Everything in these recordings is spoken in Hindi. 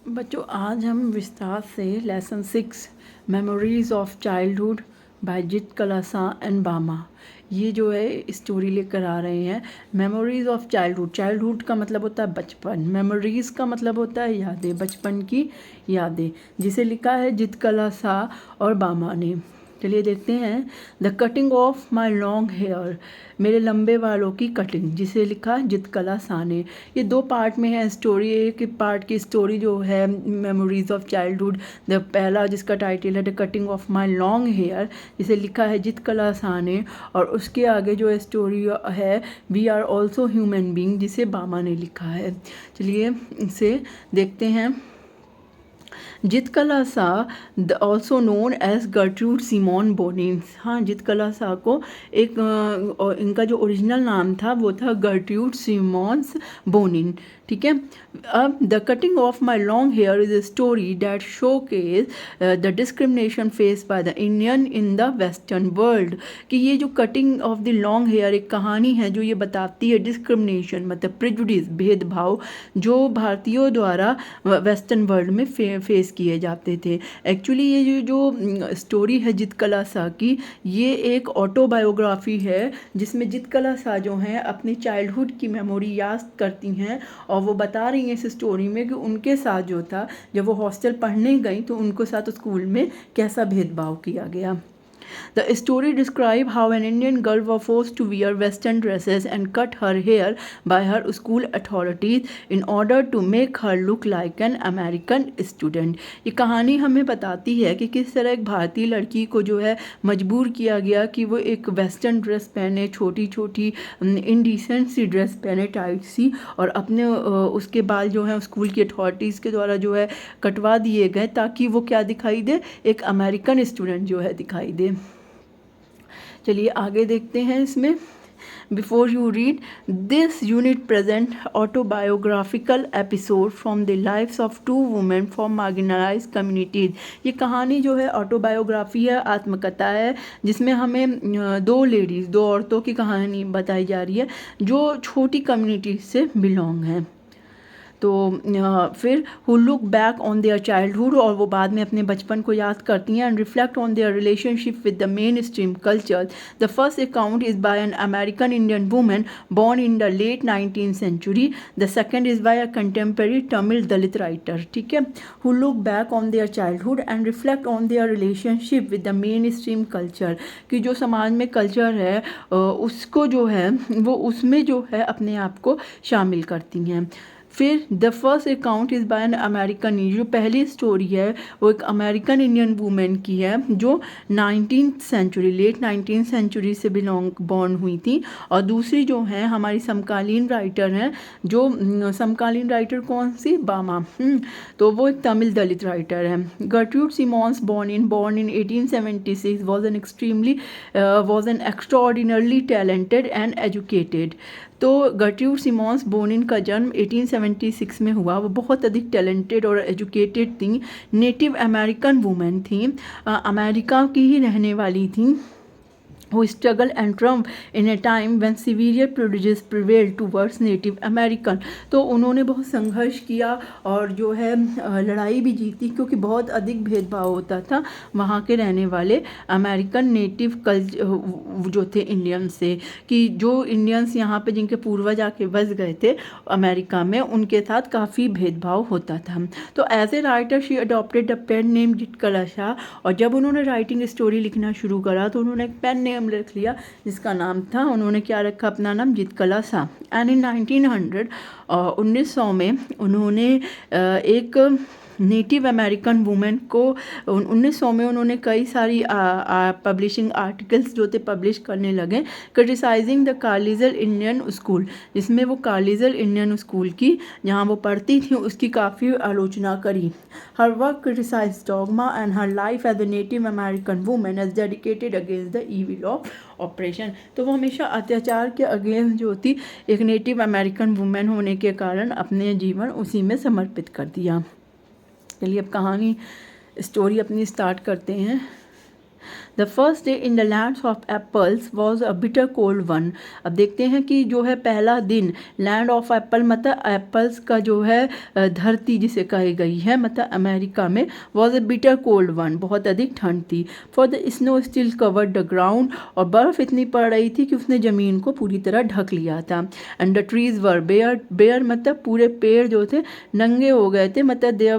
बच्चों आज हम विस्तार से lesson 6 memories of childhood by Zitkala Sa and बामा ये जो है स्टोरी लेकर आ रहे हैं। मेमोरीज ऑफ चाइल्डहुड, चाइल्डहुड का मतलब होता है बचपन, मेमोरीज का मतलब होता है यादें, बचपन की यादें, जिसे लिखा है जित कलासा और बामा ने। चलिए देखते हैं। The cutting of my long hair, मेरे लंबे बालों की कटिंग, जिसे लिखा जितकला साने। ये दो पार्ट में है स्टोरी। एक पार्ट की स्टोरी जो है मेमोरीज ऑफ चाइल्डहुड, द पहला जिसका टाइटल है the cutting of my long hair, जिसे लिखा है जितकला साने, और उसके आगे जो स्टोरी है we are also human being, जिसे बामा ने लिखा है। चलिए इसे देखते हैं। Zitkala Sa also known as Gertrude Simmons Bonnin. हाँ, जितकला सा को एक इनका जो ओरिजिनल नाम था वो था गर्ट्रूड सिमोन्स बोनिन। ठीक है। अब the cutting of my long hair is a story that showcases the discrimination faced by the Indian in the western world. कि ये जो cutting of the long hair एक कहानी है जो ये बताती है डिस्क्रिमिनेशन मतलब प्रेजुडिस, भेदभाव जो भारतीयों द्वारा वेस्टर्न वर्ल्ड में फेस किए जाते थे। एक्चुअली ये जो स्टोरी है जितकला सा की, ये एक ऑटोबायोग्राफी है जिसमें जितकला सा जो हैं अपनी चाइल्डहुड की मेमोरी याद करती हैं और वो बता रही हैं इस स्टोरी में कि उनके साथ जो था जब वो हॉस्टल पढ़ने गई तो उनको साथ स्कूल में कैसा भेदभाव किया गया। The story describes how an Indian girl was forced to wear Western dresses and cut her hair by her school authorities in order to make her look like an American student। ये कहानी हमें बताती है कि किस तरह एक भारतीय लड़की को जो है मजबूर किया गया कि वो एक वेस्टर्न ड्रेस पहने, छोटी छोटी इनडिसेंट सी ड्रेस पहने, टाइट सी, और अपने उसके बाल जो है स्कूल की अथॉरिटीज़ के द्वारा जो है कटवा दिए गए ताकि वो क्या दिखाई दे, एक अमेरिकन स्टूडेंट जो है दिखाई दे। चलिए आगे देखते हैं इसमें। Before you read this unit present autobiographical episode from the lifes of two women from marginalise communities. ये कहानी जो है ऑटोबायोग्राफी है, आत्मकथा है, जिसमें हमें दो लेडीज़, दो औरतों की कहानी बताई जा रही है जो छोटी कम्युनिटी से बिलोंग हैं। तो फिर who look back on their childhood, और वो बाद में अपने बचपन को याद करती हैं, and reflect on their relationship with the main stream culture. The first account is by an American Indian women born in the late 19th century. The second is by a contemporary Tamil Dalit writer, ठीक है, who look back on their childhood and reflect on their relationship with the mainstream culture। कि जो समाज में कल्चर है उसको जो है वो उसमें जो है अपने आप को शामिल करती हैं। फिर the first account is by an American, जो पहली स्टोरी है वो एक अमेरिकन इंडियन वूमेन की है जो 19th century, late 19th century से बॉर्न हुई थी। और दूसरी जो है हमारी समकालीन राइटर हैं, जो समकालीन राइटर कौन सी, बामा। तो वो एक तमिल दलित राइटर है। Gertrude Simmons born in 1876 was an extraordinarily talented and educated। तो गर्ट्रूड सिमोन्स बोनिन का जन्म 1876 में हुआ। वो बहुत अधिक टैलेंटेड और एजुकेटेड थी, नेटिव अमेरिकन वुमेन थी, अमेरिका की ही रहने वाली थी, who struggled and triumphed in a time when severe prejudice prevailed towards Native American। तो उन्होंने बहुत संघर्ष किया और जो है लड़ाई भी जीती, क्योंकि बहुत अधिक भेदभाव होता था वहाँ के रहने वाले अमेरिकन नेटिव जो थे इंडियन से, कि जो इंडियंस यहाँ पे जिनके पूर्वज आके बस गए थे अमेरिका में, उनके साथ काफ़ी भेदभाव होता था। तो as a writer she adopted the pen name Zitkala Sa, और जब उन्होंने राइटिंग स्टोरी लिखना शुरू करा तो उन्होंने एक पेन नेम लिख लिया जिसका नाम था, उन्होंने क्या रखा अपना नाम, जितकला सा। एंड इन 1900 में उन्होंने एक नेटिव अमेरिकन वुमेन को 1900 में उन्होंने कई सारी पब्लिशिंग आर्टिकल्स जो थे पब्लिश करने लगे, क्रिटिसाइजिंग द कार्लिजल इंडियन स्कूल, जिसमें वो कार्लिजल इंडियन स्कूल की जहाँ वो पढ़ती थी उसकी काफ़ी आलोचना करी। Her work criticise dogma and her life as a native American woman as dedicated against the evil of oppression. तो वो हमेशा अत्याचार के अगेंस्ट जो थी एक नेटिव अमेरिकन वुमेन होने के कारण अपने जीवन उसी में समर्पित कर दिया। चलिए अब कहानी स्टोरी अपनी स्टार्ट करते हैं। The first day in the lands of apples was a bitter cold one. अब देखते हैं कि जो है पहला दिन लैंड ऑफ एप्पल मतलब एप्पल्स का जो है धरती जिसे कही गई है मतलब अमेरिका में, was a bitter cold one, बहुत अधिक ठंड थी। For the snow still covered the ground, और बर्फ़ इतनी पड़ रही थी कि उसने ज़मीन को पूरी तरह ढक लिया था। And the trees were bare, bare मतलब पूरे पेड़ जो थे नंगे हो गए थे, मतलब there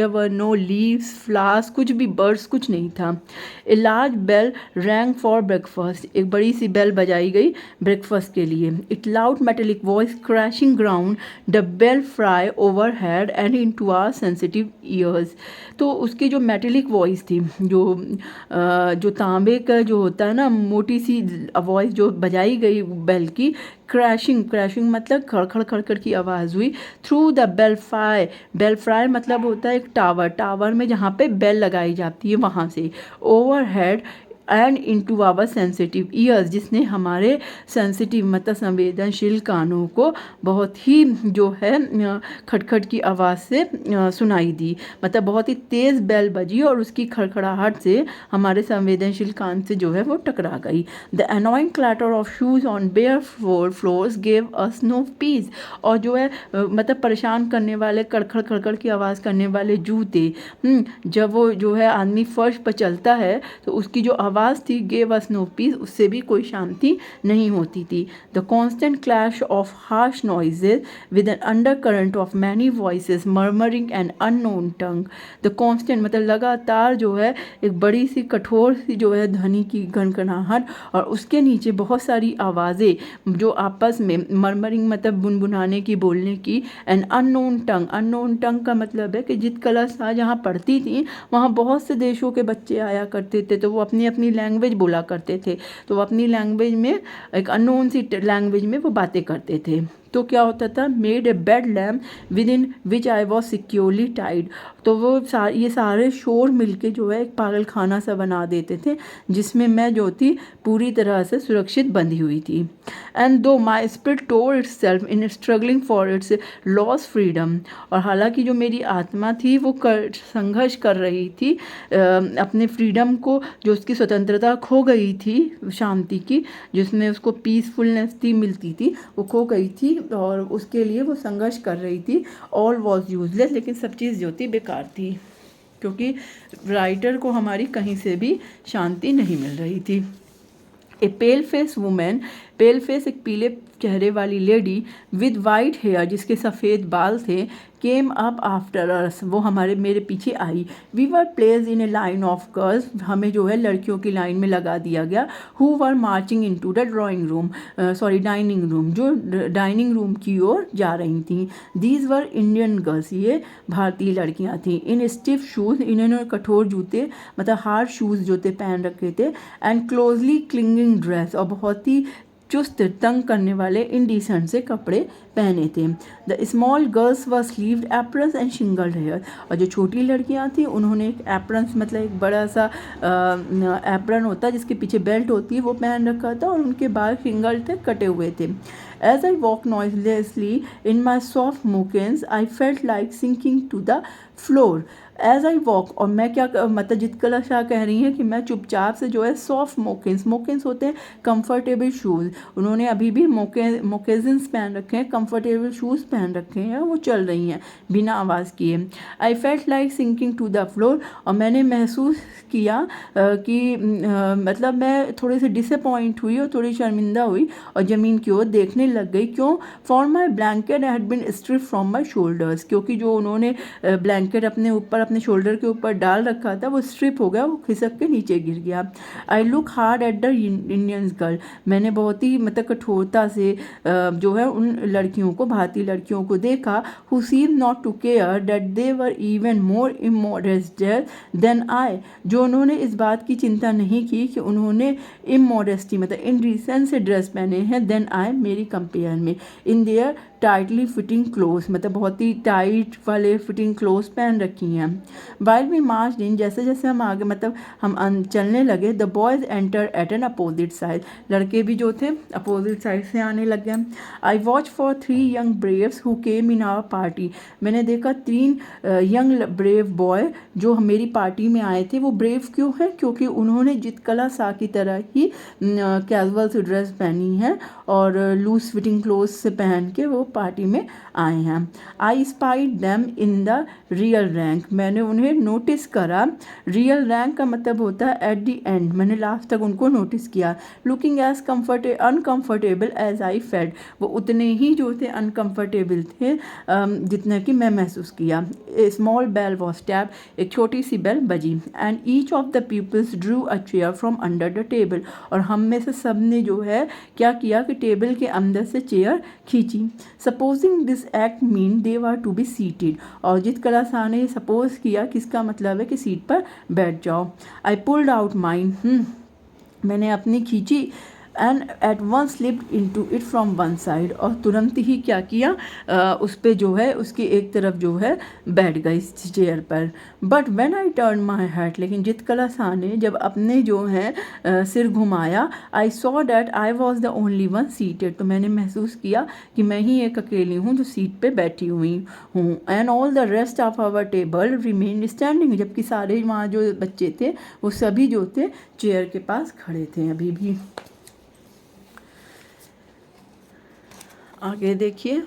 were no leaves flowers, कुछ भी बर्ड्स कुछ नहीं था। A large bell rang for breakfast, एक बड़ी सी बेल बजाई गई ब्रेकफास्ट के लिए। It loud metallic voice crashing ground the belfry overhead and into our sensitive ears. तो उसकी जो मेटेलिक वॉइस थी, जो तांबे का जो होता है ना, मोटी सी वॉइस जो बजाई गई बेल की, क्रैशिंग, क्रैशिंग मतलब खड़खड़ खड़खड़ की आवाज़ हुई। थ्रू द बेलफ्राई, बेलफ्राई मतलब होता है एक टावर, टावर में जहाँ पे बेल लगाई जाती है वहाँ से। Overhead and into our sensitive ears, जिसने हमारे सेंसिटिव मतलब संवेदनशील कानों को बहुत ही जो है खटखट की आवाज़ से सुनाई दी। मतलब बहुत ही तेज़ बेल बजी और उसकी खड़खड़ाहट से हमारे संवेदनशील कान से जो है वो टकरा गई। The annoying clatter of shoes on bare floors gave us no peace, और जो है मतलब परेशान करने वाले कड़खड़ खड़खड़ की आवाज़ करने वाले जूते, जब वो जो है आदमी फर्श पर चलता है तो उसकी जो आवाज़ थी गेव अस नो पीस, उससे भी कोई शांति नहीं होती थी। The constant clash of harsh noises with an undercurrent of many voices murmuring and unknown tongue. The constant मतलब लगातार जो है एक बड़ी सी कठोर सी जो है ध्वनि की गनगनाहट, और उसके नीचे बहुत सारी आवाज़ें जो आपस में, मर्मरिंग मतलब बुनबुनाने की, बोलने की, एंड अननोन टंग, अननोन टंग का मतलब है कि जित कला शाह जहाँ पढ़ती थी वहाँ बहुत से देशों के बच्चे आया करते थे, तो वो अपनी अपनी लैंग्वेज बोला करते थे, तो वो अपनी लैंग्वेज में, एक अननोन सी लैंग्वेज में वो बातें करते थे। तो क्या होता था, made a bed lamp within which I was securely tied, तो वो ये सारे शोर मिलके जो है एक पागल खाना सा बना देते थे जिसमें मैं जो थी पूरी तरह से सुरक्षित बंधी हुई थी। And though my spirit tore itself in struggling for its lost freedom, और हालांकि जो मेरी आत्मा थी वो संघर्ष कर रही थी अपने फ्रीडम को, जो उसकी स्वतंत्रता खो गई थी शांति की, जिसमें उसको पीसफुलनेस थी मिलती थी, वो खो गई थी और उसके लिए वो संघर्ष कर रही थी। ऑल वॉज यूजलेस, लेकिन सब चीज़ जो थी बेकार थी, क्योंकि राइटर को हमारी कहीं से भी शांति नहीं मिल रही थी। A pale face women, pale face एक पीले चेहरे वाली लेडी विद वाइट हेयर, जिसके सफ़ेद बाल थे, केम अप आफ्टर अस, वो मेरे पीछे आई। We were placed in a line of girls, हमें जो है लड़कियों की लाइन में लगा दिया गया। Who were marching into the dining room, जो डाइनिंग रूम की ओर जा रही थी। दीज वर इंडियन गर्ल्स, ये भारतीय लड़कियां थीं। इन स्टिफ शूज़, इन्होंने कठोर जूते मतलब हार्ड शूज़ जूते पहन रखे थे। एंड क्लोजली क्लिंगिंग ड्रेस, और बहुत ही चुस्त तंग करने वाले इंडिसेंट से कपड़े पहने थे। The small girls wore sleeved aprons and shingled hair, और जो छोटी लड़कियां थी उन्होंने एक एप्रन्स मतलब एक बड़ा सा एप्रन होता है जिसके पीछे बेल्ट होती है वो पहन रखा था, और उनके बाल शिंगल्ड थे, कटे हुए थे। As I walked noiselessly in my soft moccasins, I felt like sinking to the floor. As I walk, और मैं क्या मतलब जितकला शाह कह रही हैं कि मैं चुपचाप से जो है सॉफ्ट मोकेंस होते हैं कंफर्टेबल शूज़, उन्होंने अभी भी मोकेजन्स पहन रखे हैं, कंफर्टेबल शूज़ पहन रखे हैं, वो चल रही हैं बिना आवाज़ किए। I felt like sinking to the floor, और मैंने महसूस किया कि मतलब मैं थोड़ी सी डिसअपॉइंट हुई और थोड़ी शर्मिंदा हुई और ज़मीन की ओर देखने लग गई। क्यों? For my blanket had been strip from my shoulders, क्योंकि जो उन्होंने ब्लैंकेट अपने ऊपर अपने शोल्डर के ऊपर डाल रखा था वो स्ट्रिप हो गया, वो खिसक के नीचे गिर गया। I look hard at the Indian girl, मैंने बहुत ही मतलब कठोरता से जो है उन लड़कियों को, भारतीय लड़कियों को देखा। Who seem not to care that they were even more immodest than I, जो उन्होंने इस बात की चिंता नहीं की कि उन्होंने इमोडेस्टी मतलब इनडिसेंट से ड्रेस पहने हैं देन आई, मेरी कंपेयर में। In their tightly fitting cloth, मतलब बहुत ही टाइट वाले फिटिंग क्लोथ पहन रखी हैं। वाइल वी मार्च इन, जैसे जैसे हम आगे मतलब हम चलने लगे, the boys enter eight N opposite side, लड़के भी जो थे अपोजिट साइड से आने लग गए। I watch for 3 young braves who came in our party, मैंने देखा 3 यंग ब्रेव बॉय जो मेरी पार्टी में आए थे। वो ब्रेव क्यों है? क्योंकि उन्होंने जितकला सा की तरह ही कैजुअल सी ड्रेस पहनी है और लूज फिटिंग क्लोथ से पहन के वो पार्टी में आए हैं। I spied them in the rear rank, मैंने उन्हें नोटिस करा। रियल रैंक का मतलब होता है एट द एंड, मैंने लास्ट तक उनको नोटिस किया। Looking as uncomfortable as I felt, वो उतने ही जो थे अनकम्फर्टेबल थे जितना कि मैं महसूस किया। A small bell was tap, एक छोटी सी बेल बजी। And each of the peoples drew a chair from under the table, और हम में से सब ने जो है क्या किया कि टेबल के अंदर से चेयर खींची। Supposing this act mean they were to be seated, और जित कला सा ने सपोज किया कि इसका मतलब है कि सीट पर बैठ जाओ। आई पुल्ड आउट माइन, मैंने अपनी खींची। And at once slipped into it from one side, और तुरंत ही क्या किया उस पे जो है उसकी एक तरफ जो है बैठ गई चेयर पर। But when I turn my head, लेकिन जितकला सा ने जब अपने जो है सिर घुमाया, I saw that I was the only one seated, तो मैंने महसूस किया कि मैं ही एक अकेली हूँ जो सीट पे बैठी हुई हूँ। And all the rest of our table remain standing, जबकि सारे वहाँ जो बच्चे थे वो सभी जो थे चेयर के पास खड़े थे अभी भी। आगे देखिए,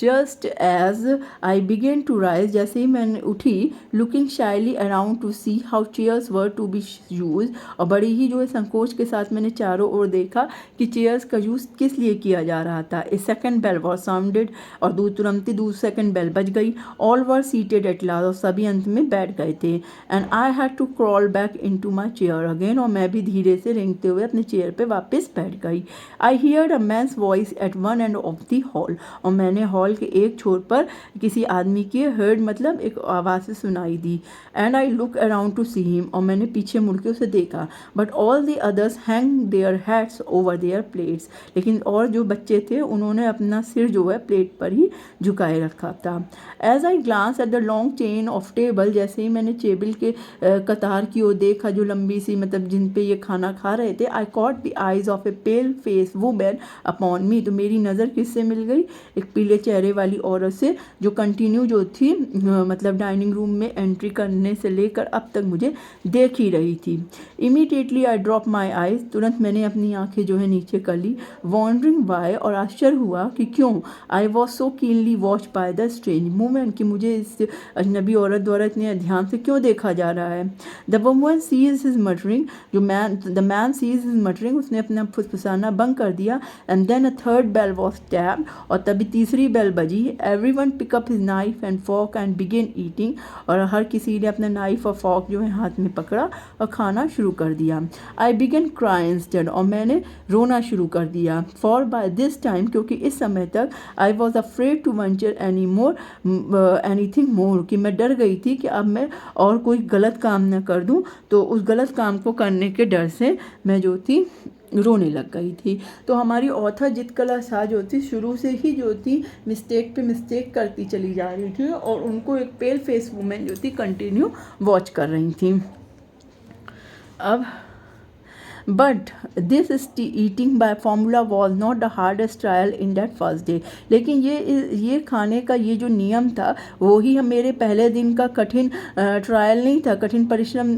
just as I began to rise, जैसे ही मैंने उठी, looking shyly around to see how chairs were to be used, और बड़ी ही जो है संकोच के साथ मैंने चारों ओर देखा कि चेयर्स का यूज़ किस लिए किया जा रहा था। A second bell was sounded, और तुरंत ही सेकेंड बेल बज गई। All were seated at last, और सभी अंत में बैठ गए थे। And I had to crawl back into my chair again, और मैं भी धीरे से रेंगते हुए अपने चेयर पर वापस बैठ गई। I heard a man's voice at one end of the hall, और मैंने हॉल के एक छोर पर किसी आदमी की हर्ड मतलब एक आवाज़ सुनाई दी। And I look around to see him, और मैंने पीछे मुड़ के उसे देखा। But all the others hang their hats over their plates, लेकिन और जो बच्चे थे उन्होंने अपना सिर जो है प्लेट पर ही झुकाए रखा था। As I glance at the long chain of table, जैसे ही मैंने टेबल के कतार की ओर देखा जो लंबी सी मतलब जिन पे ये खाना खा रहे थे, आई caught the eyes of A pale face woman upon मी, तो मेरी नज़र किससे मिल गई? एक पीले चेहरे वाली औरत से, जो कंटिन्यू जो थी मतलब डाइनिंग रूम में एंट्री करने से लेकर अब तक मुझे देख ही रही थी। Immediately I drop my eyes, तुरंत मैंने अपनी आंखें जो है नीचे कर ली। वॉन्डरिंग वाई, और आश्चर्य हुआ कि क्यों। I was so keenly watch by the strange movement, कि मुझे इस अजनबी औरत द्वारा इतने ध्यान से क्यों देखा जा रहा है। The woman cease his muttering, the man cease his muttering, उसने अपना फुसफुसाना बंद कर दिया। And then a third bell was tap, और तभी तीसरी बेल बजी। Everyone pick up his knife and fork and began eating, और हर किसी ने अपना नाइफ और फॉर्क जो है हाथ में पकड़ा और खाना शुरू कर दिया। आई बिगेन क्राई इंस्टेड, और मैंने रोना शुरू कर दिया। फॉर बाय दिस टाइम, क्योंकि इस समय तक I was afraid to venture anything more, कि मैं डर गई थी कि अब मैं और कोई गलत काम न कर दूं, तो उस गलत काम को करने के डर से मैं जो थी रोने लग गई थी। तो हमारी ऑथर जितकला शाह जो थी शुरू से ही जो थी मिस्टेक पे मिस्टेक करती चली जा रही थी, और उनको एक पेल फेस वुमेन जो थी कंटिन्यू वॉच कर रही थी। अब but this eating by formula was not the hardest trial in that first day, लेकिन ये खाने का ये जो नियम था वो ही मेरे पहले दिन का कठिन ट्रायल नहीं था, कठिन परिश्रम,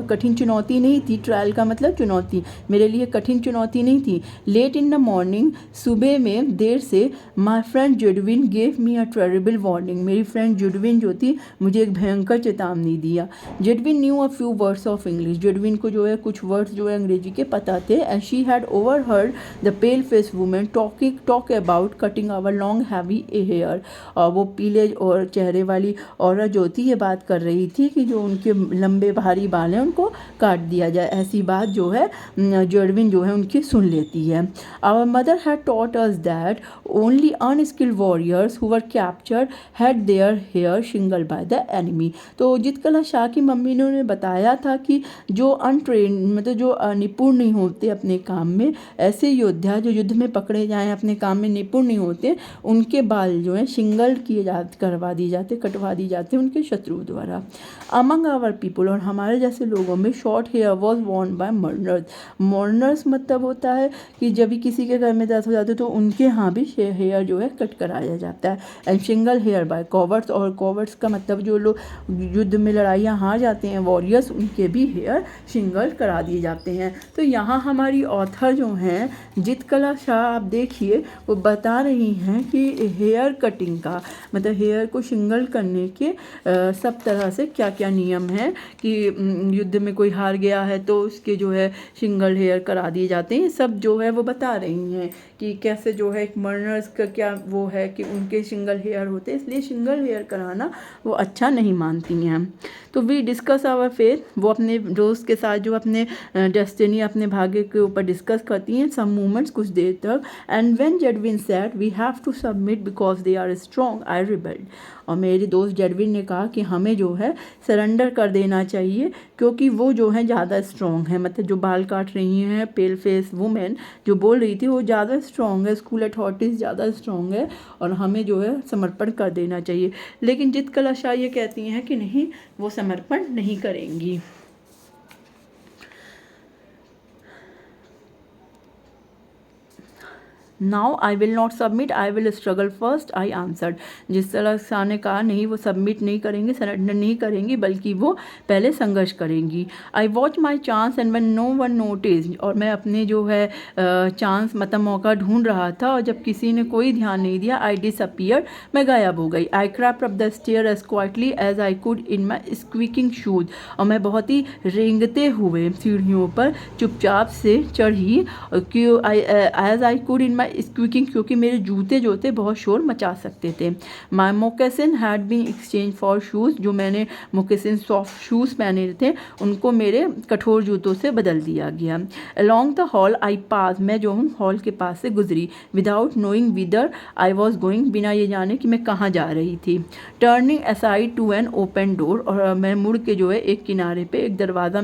कठिन चुनौती नहीं थी। ट्रायल का मतलब चुनौती, मेरे लिए कठिन चुनौती नहीं थी। लेट इन द मॉर्निंग, सुबह में देर से, my friend Judewin gave me a terrible warning, मेरी फ्रेंड जुडविन जो थी मुझे एक भयंकर चेतावनी दिया। Judewin knew a few words of English, Judewin को जो है कुछ वर्ड्स जो है अंग्रेजी के पता थे। And she had overheard the pale face woman talk about cutting our long heavy hair, और वो पीले और चेहरे वाली औरत जो थी ये बात कर रही थी कि जो उनके लंबे भारी बाल हैं उनको काट दिया जाए। ऐसी बात जो है जुडविन जो है उनकी सुन लेती है। Our mother had taught us that only unskilled warriors who were captured had their hair shingled by the enemy, तो जितकला शाह की मम्मी ने उन्हें बताया था कि जो अनट्रेन मतलब जो निपुण नहीं होते अपने काम में, ऐसे योद्धा जो युद्ध में पकड़े जाएं, अपने काम में निपुण नहीं होते, उनके बाल जो हैं शिंगल कटवा दी जाते उनके शत्रुओं द्वारा। अमंग आवर पीपल, और हमारे जैसे लोगों में short hair was worn by mourners. Mourners मतलब होता है कि जब भी किसी के घर में डेथ हो जाती है तो उनके यहाँ भी हेयर जो है कट कराया जाता है। एंड सिंगल हेयर बाय कॉवर्ट्स, और कॉवर्ट्स का मतलब जो लोग युद्ध में लड़ाइयाँ हार जाते हैं, वॉरियर्स, उनके भी हेयर सिंगल करा दिए जाते हैं। तो यहाँ हमारी ऑथर जो हैं जितकला शाह, आप देखिए वो बता रही हैं कि हेयर कटिंग का मतलब हेयर को सिंगल करने के सब तरह से क्या क्या नियम हैं कि युद्ध में कोई हार गया है तो उसके जो है सिंगल हेयर करा दिए जाते हैं, सब जो है वो बता रही हैं कि कैसे जो है एक मर्नर्स का क्या वो है कि उनके सिंगल हेयर होते हैं, इसलिए सिंगल हेयर कराना वो अच्छा नहीं मानती हैं। तो वी डिस्कस आवर फेथ, वो अपने दोस्त के साथ जो अपने डेस्टिनी, अपने भाग्य के ऊपर डिस्कस करती हैं सम मोमेंट्स, कुछ देर तक। And when Judewin said we have to submit because they are strong, I rebelled, और मेरी दोस्त जेडविन ने कहा कि हमें जो है सरेंडर कर देना चाहिए क्योंकि वो जो है ज़्यादा स्ट्रॉन्ग है। मतलब जो बाल काट रही हैं पेल फेस वुमेन जो बोल रही थी वो ज़्यादा स्ट्रॉन्ग है, स्कूल अथॉरिटीज़ ज़्यादा स्ट्रॉन्ग है और हमें जो है समर्पण कर देना चाहिए। लेकिन जितकला शाह ये कहती हैं कि नहीं, वो समर्पण नहीं करेंगी। Now I will not submit, I will struggle first, I answered. जिस तरह शाह ने कहा नहीं वो सबमिट नहीं करेंगी, सरेंडर नहीं करेंगी, बल्कि वो पहले संघर्ष करेंगी। I watch my chance and when no one notice, और मैं अपने जो है चांस मतलब मौका ढूंढ रहा था और जब किसी ने कोई ध्यान नहीं दिया, आई डिसअपीयर, मैं गायब हो गई। I crept up the stair as quietly as I could in my squeaking shoes, और मैं बहुत ही रेंगते हुए सीढ़ियों पर चुपचाप से चढ़ी, as I could in my squeaking, क्योंकि मेरे जूते जो थे बहुत शोर मचा सकते थे। My moccasin had been exchanged for shoes, जो मैंने मोकेसिन सॉफ्ट शूज़ पहने थे उनको मेरे कठोर जूतों से बदल दिया गया। Along the hall I pass, मैं जो हूँ हॉल के पास से गुजरी। Without knowing whither I was going, बिना ये जाने कि मैं कहाँ जा रही थी। Turning aside to an open door, और मैं मुड़ के जो है एक किनारे पे एक दरवाज़ा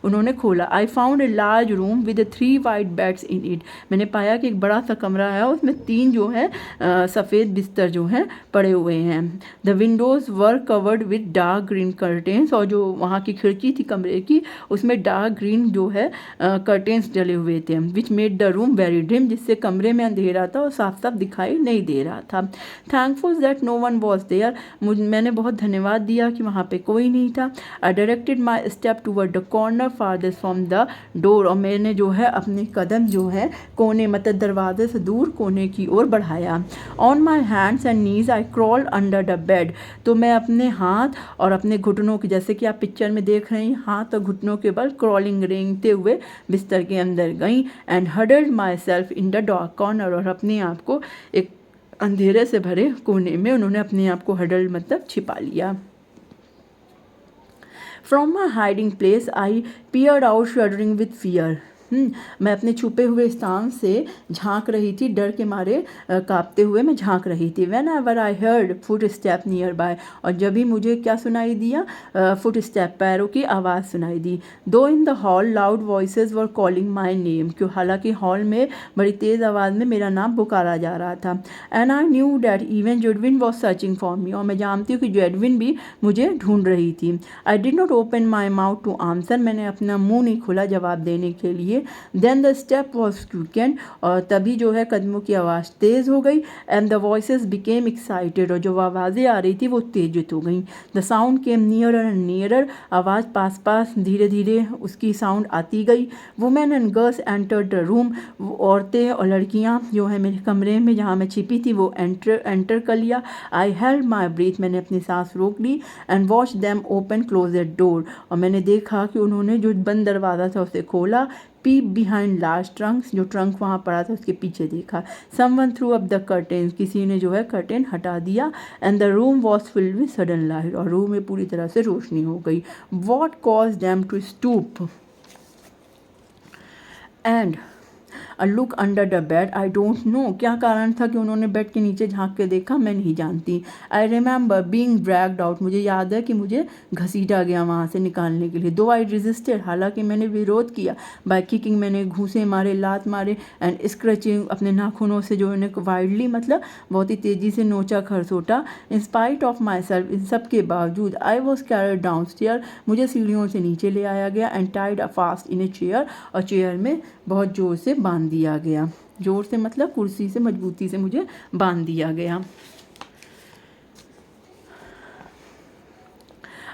उन्होंने खोला। I found a large room with 3 white beds in it, मैंने पाया कि एक बड़ा सा कमरा है उसमें 3 जो है सफ़ेद बिस्तर जो हैं पड़े हुए हैं। The Windows were covered with dark green curtains, और जो वहाँ की खिड़की थी कमरे की उसमें डार्क ग्रीन जो है कर्टेंस डले हुए थे, which made the room very dim, जिससे कमरे में अंधेरा था और साफ साफ दिखाई नहीं दे रहा था। Thankful that no one was there, मैंने बहुत धन्यवाद दिया कि वहाँ पे कोई नहीं था। I directed my step toward the corner farthest from the door, और मैंने जो है अपने कदम जो है कोने मतलब दरवाजे से दूर कोने की ओर बढ़ाया। On my hands and knees I crawl under the bed, तो मैं अपने हाथ और अपने घुटनों के, जैसे कि आप पिक्चर में देख रहे हैं, हाथ और घुटनों के बल क्रॉलिंग रेंगते हुए बिस्तर के अंदर गई। And huddled my self in the dark corner, और अपने आप को एक अंधेरे से भरे कोने में उन्होंने अपने आप को हडल्ड मतलब छिपा लिया। From my hiding place I peered out shuddering with fear, मैं अपने छुपे हुए स्थान से झांक रही थी, डर के मारे कांपते हुए मैं झांक रही थी। When ever I heard foot step near by, और जब भी मुझे क्या सुनाई दिया, फुट स्टेप, पैरों की आवाज़ सुनाई दी। दो in the hall loud voices were calling my name, क्यों हालांकि हॉल में बड़ी तेज़ आवाज़ में मेरा नाम पुकारा जा रहा था। And I knew that even Edwin was searching for me, और मैं जानती हूँ कि जेडविन भी मुझे ढूंढ रही थी। I did not open my mouth to answer, मैंने अपना मुंह नहीं खोला जवाब देने के लिए। Then the step was quicken, और तभी जो है कदमों की आवाज़ तेज़ हो गई। And the voices became excited, और जो आवाज़ें आ रही थी वो तेजित हो गई। The sound came nearer and nearer, आवाज़ पास पास धीरे धीरे उसकी साउंड आती गई। Women and girls entered the room, औरतें और लड़कियाँ जो है मेरे कमरे में जहाँ मैं छिपी थी वो एंटर कर लिया। आई हेल्ड माई ब्रीथ, मैंने अपनी सांस रोक ली। And watch them open close the door, और मैंने देखा कि उन्होंने जो बंद दरवाज़ा था उसे खोला। पीप बिहाइंड लार्ज ट्रंक्स, जो ट्रंक वहाँ पड़ा था उसके पीछे देखा। Someone through up the curtain, किसी ने जो है कर्टेन हटा दिया। And the room was filled with sudden light, और रूम में पूरी तरह से रोशनी हो गई। What cause them to stoop and a look under the bed, I don't know, क्या कारण था कि उन्होंने बेड के नीचे झांक के देखा, मैं नहीं जानती। I remember being dragged out, मुझे याद है कि मुझे घसीटा गया वहाँ से निकालने के लिए। दो आई रेजिस्टेड, हालांकि मैंने विरोध किया। बाय किकिंग, मैंने घूसे मारे, लात मारे, एंड स्क्रचिंग, अपने नाखूनों से जो है वाइडली मतलब बहुत ही तेज़ी से नोचा खरसोटा। In spite of myself, इन सब के बावजूद, I was carried down stair, मुझे सीढ़ियों से नीचे ले आया गया। And tied a fast in a chair, और चेयर में बहुत ज़ोर से बांध दिया गया। ज़ोर से मतलब कुर्सी से मजबूती से मुझे बांध दिया गया।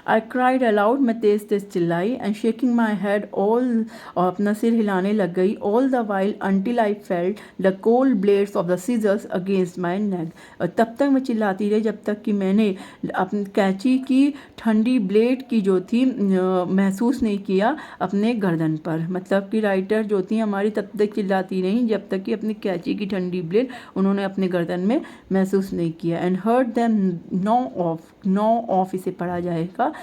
आई क्राइड अलाउड, मैं तेज़ तेज़ चिल्लाई। And shaking my head all, और अपना सिर हिलाने लग गई। All the while until I felt the cold blades of the scissors against my neck, और तब तक मैं चिल्लाती रही जब तक कि मैंने अपनी कैंची की ठंडी ब्लेड की जो थी महसूस नहीं किया अपने गर्दन पर। मतलब कि राइटर जो थी हमारी तब तक चिल्लाती रही जब तक कि अपनी कैंची की ठंडी ब्लेड उन्होंने अपने गर्दन में महसूस नहीं किया। And heard them no of इसे पढ़ा जाएगा,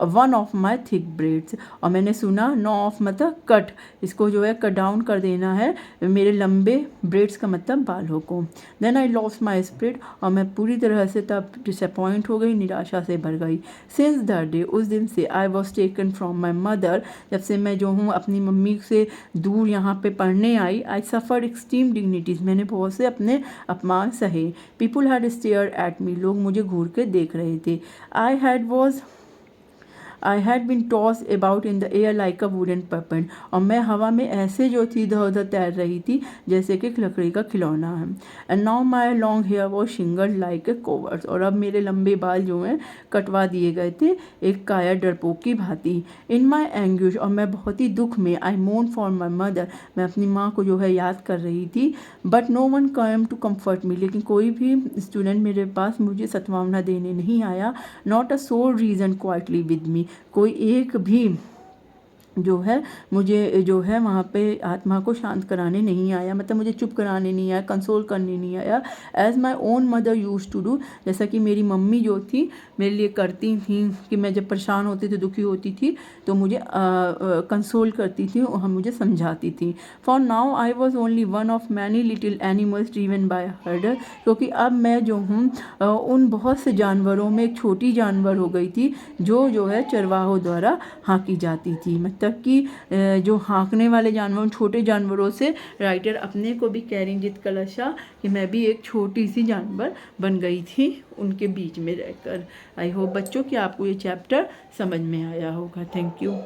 one of my thick braids, और मैंने सुना नो ऑफ मतलब कट, इसको जो है कट डाउन कर देना है मेरे लंबे ब्रेड्स का मतलब बालों को। Then I lost my spirit, और मैं पूरी तरह से तब डिसअपॉइंट हो गई, निराशा से भर गई। सिंस दैट डे, उस दिन से, I was taken from my mother, जब से मैं जो हूँ अपनी मम्मी से दूर यहाँ पे पढ़ने आई। आई सफ़र्ड एक्सट्रीम डिग्निटीज़, मैंने बहुत से अपने अपमान सहे। People had stare at me, लोग मुझे घूर के देख रहे थे। I had been toss about in the air like a wooden puppet, और मैं हवा में ऐसे जो थी इधर उधर तैर रही थी जैसे कि लकड़ी का खिलौना है। And now my long hair was shingled like a covers, और अब मेरे लंबे बाल जो हैं कटवा दिए गए थे एक काया डरपोक की भांति। इन माई एंग्विश, और मैं बहुत ही दुख में, आई मोर्न फॉर माई मदर, मैं अपनी माँ को जो है याद कर रही थी। But no one came to comfort me, लेकिन कोई भी स्टूडेंट मेरे पास मुझे सत्वावना देने नहीं आया। Not a soul reason quietly with me, कोई एक भी जो है मुझे जो है वहाँ पे आत्मा को शांत कराने नहीं आया, मतलब मुझे चुप कराने नहीं आया, कंसोल करने नहीं आया। As my own mother used to do, जैसा कि मेरी मम्मी जो थी मेरे लिए करती थी, कि मैं जब परेशान होती थी, दुखी होती थी, तो मुझे कंसोल करती थी और मुझे समझाती थी। For now I was only one of many little animals driven bye हर्डर, क्योंकि अब मैं जो हूँ उन बहुत से जानवरों में एक छोटी जानवर हो गई थी जो है चरवाहों द्वारा हाँकी जाती थी। मतलब कि जो हाँकने वाले जानवर, छोटे जानवरों से राइटर अपने को भी कह रही जित कलशा कि मैं भी एक छोटी सी जानवर बन गई थी उनके बीच में रहकर। आई होप बच्चों कि आपको ये चैप्टर समझ में आया होगा। Thank you.